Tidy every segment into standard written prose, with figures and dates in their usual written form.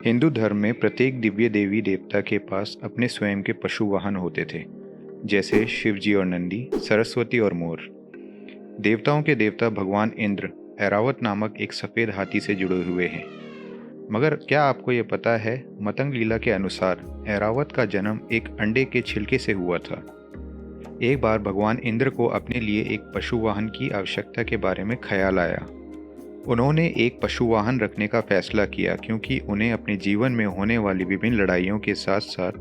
हिंदू धर्म में प्रत्येक दिव्य देवी देवता के पास अपने स्वयं के पशु वाहन होते थे, जैसे शिवजी और नंदी, सरस्वती और मोर। देवताओं के देवता भगवान इंद्र ऐरावत नामक एक सफ़ेद हाथी से जुड़े हुए हैं। मगर क्या आपको ये पता है, मतंग लीला के अनुसार ऐरावत का जन्म एक अंडे के छिलके से हुआ था। एक बार भगवान इंद्र को अपने लिए एक पशु वाहन की आवश्यकता के बारे में ख्याल आया। उन्होंने एक पशु वाहन रखने का फैसला किया क्योंकि उन्हें अपने जीवन में होने वाली विभिन्न लड़ाइयों के साथ साथ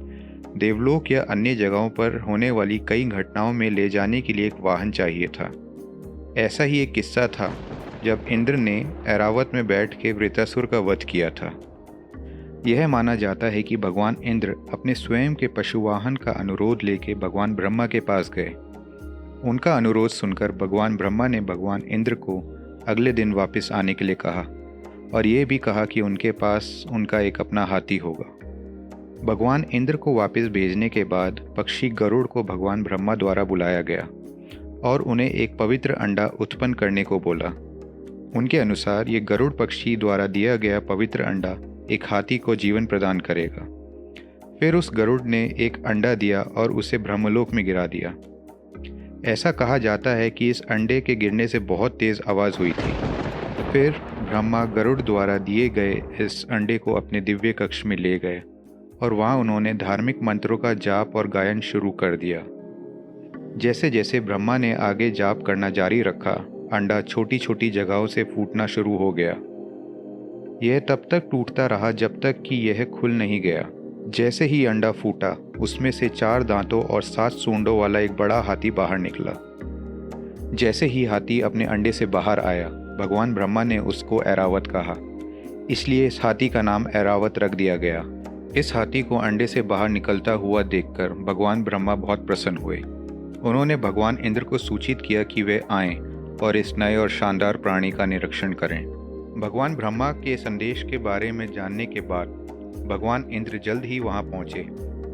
देवलोक या अन्य जगहों पर होने वाली कई घटनाओं में ले जाने के लिए एक वाहन चाहिए था। ऐसा ही एक किस्सा था जब इंद्र ने ऐरावत में बैठ के वृत्रासुर का वध किया था। यह माना जाता है कि भगवान इंद्र अपने स्वयं के पशु वाहन का अनुरोध लेके भगवान ब्रह्मा के पास गए। उनका अनुरोध सुनकर भगवान ब्रह्मा ने भगवान इंद्र को अगले दिन वापस आने के लिए कहा और ये भी कहा कि उनके पास उनका एक अपना हाथी होगा। भगवान इंद्र को वापस भेजने के बाद पक्षी गरुड़ को भगवान ब्रह्मा द्वारा बुलाया गया और उन्हें एक पवित्र अंडा उत्पन्न करने को बोला। उनके अनुसार ये गरुड़ पक्षी द्वारा दिया गया पवित्र अंडा एक हाथी को जीवन प्रदान करेगा। फिर उस गरुड़ ने एक अंडा दिया और उसे ब्रह्मलोक में गिरा दिया। ऐसा कहा जाता है कि इस अंडे के गिरने से बहुत तेज़ आवाज़ हुई थी। फिर ब्रह्मा गरुड़ द्वारा दिए गए इस अंडे को अपने दिव्य कक्ष में ले गए और वहाँ उन्होंने धार्मिक मंत्रों का जाप और गायन शुरू कर दिया। जैसे जैसे ब्रह्मा ने आगे जाप करना जारी रखा, अंडा छोटी छोटी जगहों से फूटना शुरू हो गया। यह तब तक टूटता रहा जब तक कि यह खुल नहीं गया। जैसे ही अंडा फूटा, उसमें से 4 दांतों और 7 सूंडों वाला एक बड़ा हाथी बाहर निकला। जैसे ही हाथी अपने अंडे से बाहर आया, भगवान ब्रह्मा ने उसको ऐरावत कहा, इसलिए इस हाथी का नाम ऐरावत रख दिया गया। इस हाथी को अंडे से बाहर निकलता हुआ देखकर भगवान ब्रह्मा बहुत प्रसन्न हुए। उन्होंने भगवान इंद्र को सूचित किया कि वे आएं और इस नए और शानदार प्राणी का निरीक्षण करें। भगवान ब्रह्मा के संदेश के बारे में जानने के बाद भगवान इंद्र जल्द ही वहां पहुंचे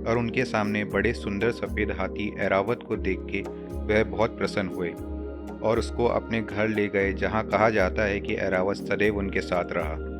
और उनके सामने बड़े सुंदर सफ़ेद हाथी ऐरावत को देख के वह बहुत प्रसन्न हुए और उसको अपने घर ले गए, जहां कहा जाता है कि ऐरावत सदैव उनके साथ रहा।